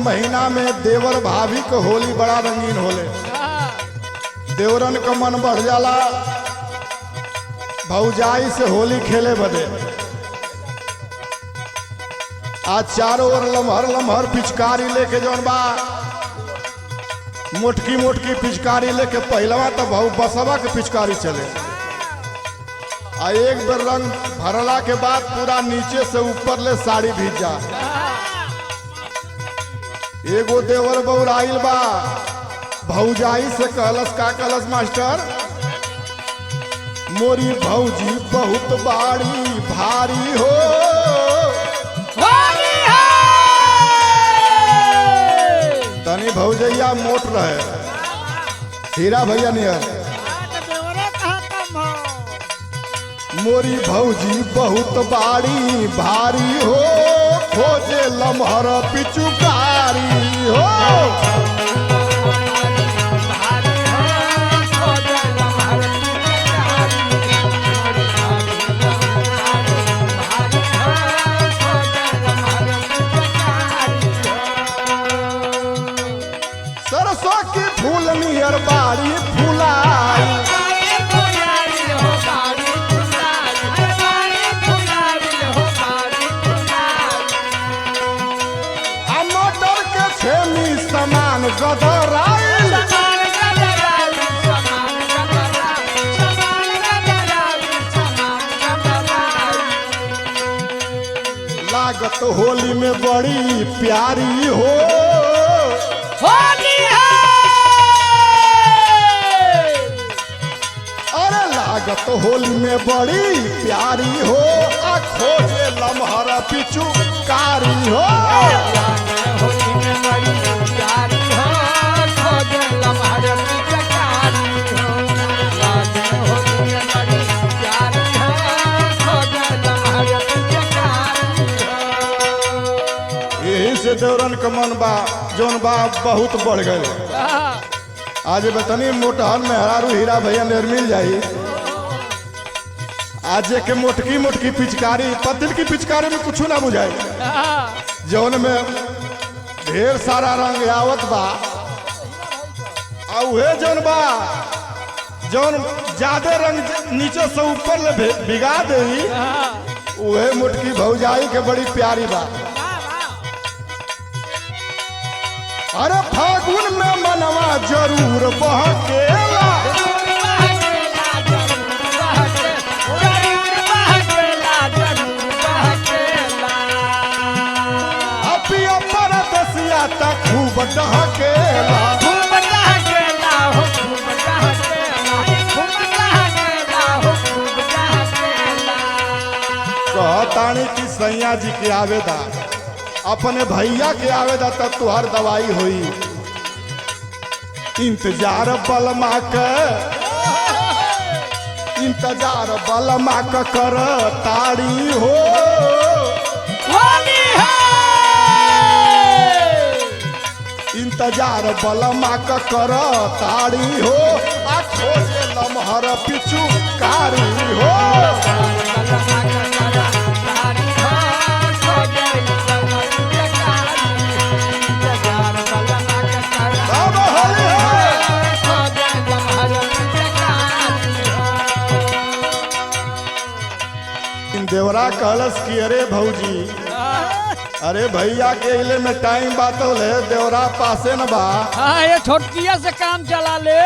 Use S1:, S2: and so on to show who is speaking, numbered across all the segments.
S1: महीना में देवर भाभी के होली बड़ा रंगीन होले। देवरन का मन बढ़ जाला भौजाई से होली खेले बदे। आज चारों ओर लम्हर लम्हर पिचकारी लेके जौन बा मोटकी मोटकी पिचकारी लेके पहलवा तो बहु बसवा के पिचकारी चले। आ एक बार रंग भरला के बाद पूरा नीचे से ऊपर ले साड़ी भीज जा। एगो देवर बौराइल बा भौजाई से कहलस का कहलस मास्टर मोरी भौजी बहुत बाड़ी भारी हो। तनी भौजैया मोट रहे हीरा भैया नियर। मोरी भौजी बहुत बाड़ी भारी हो खोजे लम्हर पिचुकारी हो। सरसों की फूल नियर बाड़ी फुलाई मटर के छेमी समान गदराइल। लागत होली में बड़ी प्यारी हो। अरे लागत होली में बड़ी प्यारी हो आ खोजे लम्हर पिचुकारी हो। यही से देवरन का मन बा जौन बा बहुत बढ़ गए। आज बतनी मोटहन में हरारू हीरा भैया नेर मिल जाई। आज के मोटकी मोटकी पिचकारी पतिल की पिचकारी में कुछ ना बुझाई जौन में ढेर सारा रंग आवत बा। उहे जौन बा जौन ज्यादा रंग नीचे से ऊपर ले भिगा दे उहे मोटकी भौजाई के बड़ी प्यारी बा। अरे फागुन में मनवा जरूर बहकेला अपिया परदेसिया त खूब डहकेला। कहतानी कि सैया जी के आवेदा अपने भैया के आवेदा तब तुहार दवाई होई। इंतजार बलमा के इंतजार बलमा के कर ताड़ी हो। इंतजार बलमा के कर ताड़ी हो आ खोजे लम्हर पिचुकारी हो। देवरा कहलस कि अरे भौजी अरे भैया के इले में टाइम बात है देवरा पासे न बा।
S2: हाँ ये छोटकिया से काम चला ले।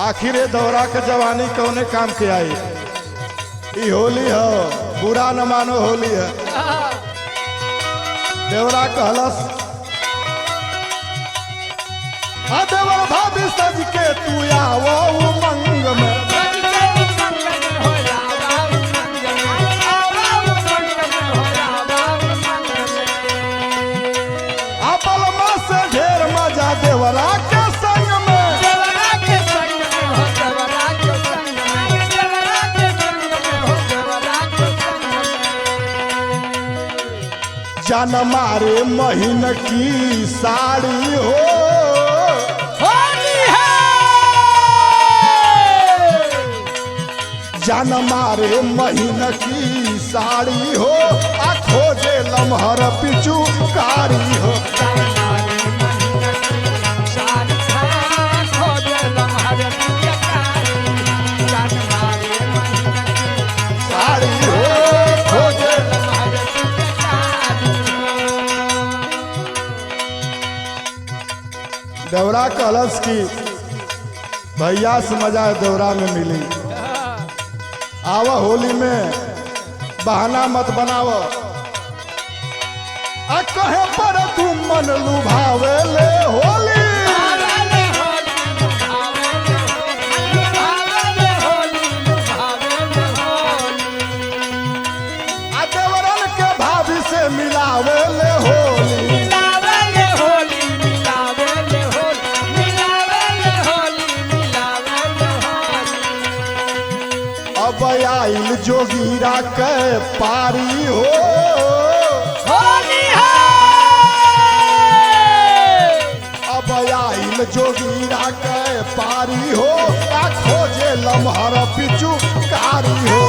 S1: आखिर ये देवरा के जवानी कौने काम के आई। ई होली हो बुरा न मानो होली है। देवरा कहलस देवर भाभी सज के तू आवो उमंग में। देवरा के संग में जान मारे महीन की साड़ी हो। जान मारे महीन की साड़ी हो आ खोजे लम्हर पिचुकारी हो। देवरा कहलस की भैया से मजा देवरा में मिली। आवा होली में बहाना मत बनाव। कहे पर तू मन लुभावे ले होली। देवरन के भाभी से मिलावे ले होली। अब आइल जोगीरा के पारी हो। अब आइल जोगीरा के पारी हो। खोजे लम्हर पिचु कारी हो।